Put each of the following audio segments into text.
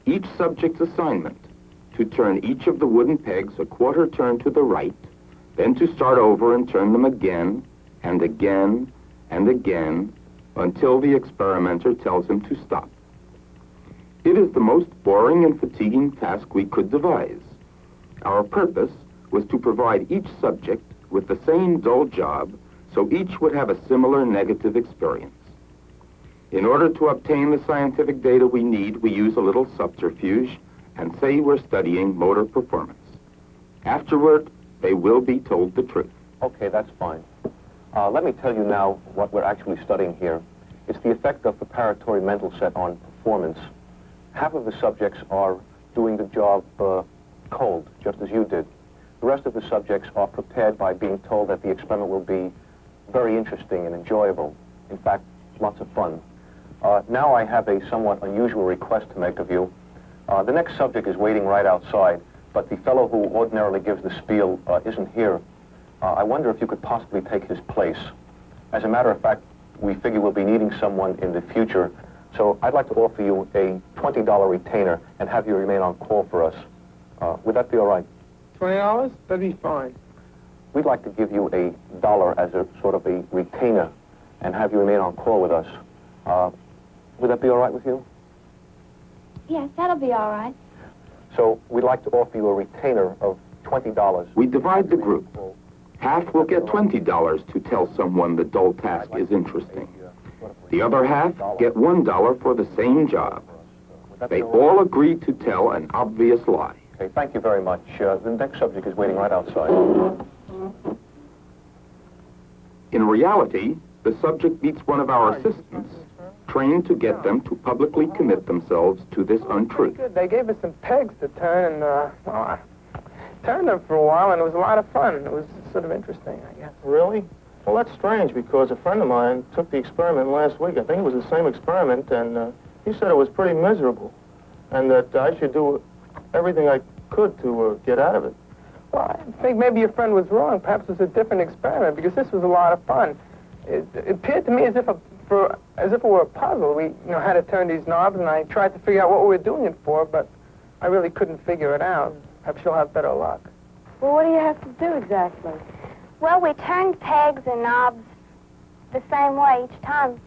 each subject's assignment to turn each of the wooden pegs a quarter turn to the right, then to start over and turn them again and again and again until the experimenter tells him to stop. It is the most boring and fatiguing task we could devise. Our purpose was to provide each subject with the same dull job so each would have a similar negative experience. In order to obtain the scientific data we need, we use a little subterfuge and say we're studying motor performance. Afterward, they will be told the truth. Okay, that's fine. Let me tell you now what we're actually studying here. It's the effect of preparatory mental set on performance. Half of the subjects are doing the job cold, just as you did. The rest of the subjects are prepared by being told that the experiment will be very interesting and enjoyable. In fact, lots of fun. Now I have a somewhat unusual request to make of you. The next subject is waiting right outside, but the fellow who ordinarily gives the spiel isn't here. I wonder if you could possibly take his place. As a matter of fact, we figure we'll be needing someone in the future, so I'd like to offer you a $20 retainer and have you remain on call for us. Would that be all right? $20? That'd be fine. We'd like to give you $1 as a sort of a retainer and have you remain on call with us. Would that be all right with you? Yes, that'll be all right. So we'd like to offer you a retainer of $20. We divide the group. Half will get $20 to tell someone the dull task is interesting. The other half get $1 for the same job. They all agree to tell an obvious lie. Okay, thank you very much. The next subject is waiting right outside. In reality, the subject meets one of our assistants, trained to get them to publicly commit themselves to this untruth. Good. They gave us some pegs to turn, and well, I turned them for a while, and it was a lot of fun. It was sort of interesting, I guess. Really? Well, that's strange, because a friend of mine took the experiment last week. I think it was the same experiment, and he said it was pretty miserable, and that I should do everything I could to get out of it. Well, I think maybe your friend was wrong. Perhaps it was a different experiment, because this was a lot of fun. It appeared to me as if it were a puzzle. We had to turn these knobs, and I tried to figure out what we were doing it for, but I really couldn't figure it out. Perhaps you'll have better luck. Well, what do you have to do exactly? Well, we turned pegs and knobs the same way each time,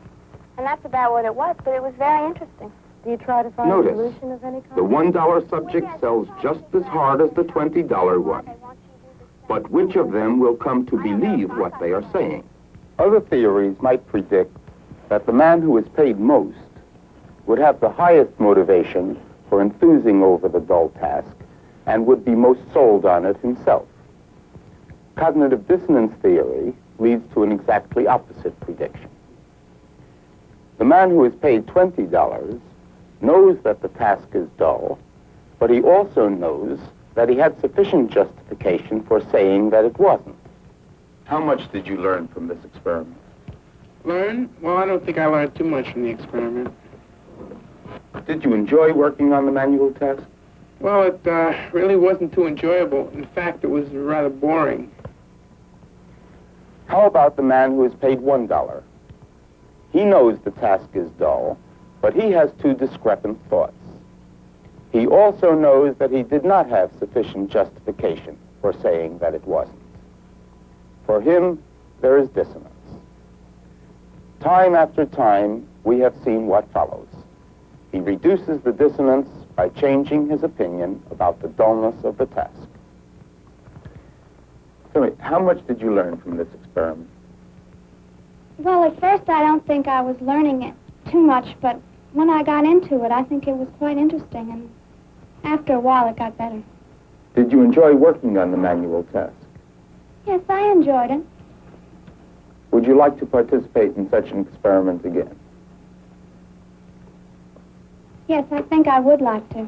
and that's about what it was, but it was very interesting. Do you try to find a solution of any kind? The $1 subject sells just as hard as the $20 one. But which of them will come to believe what they are saying? Other theories might predict that the man who is paid most would have the highest motivation for enthusing over the dull task and would be most sold on it himself. Cognitive dissonance theory leads to an exactly opposite prediction. The man who is paid $20 knows that the task is dull, but he also knows that he had sufficient justification for saying that it wasn't. How much did you learn from this experiment? Learn? Well, I don't think I learned too much from the experiment. Did you enjoy working on the manual task? Well, it really wasn't too enjoyable. In fact, it was rather boring. How about the man who is paid $1? He knows the task is dull, but he has two discrepant thoughts. He also knows that he did not have sufficient justification for saying that it wasn't. For him, there is dissonance. Time after time, we have seen what follows. He reduces the dissonance by changing his opinion about the dullness of the task. Tell me, how much did you learn from this experiment? Well, at first I don't think I was learning it too much, but when I got into it, I think it was quite interesting, and after a while it got better. Did you enjoy working on the manual task? Yes, I enjoyed it. Would you like to participate in such an experiment again? Yes, I think I would like to.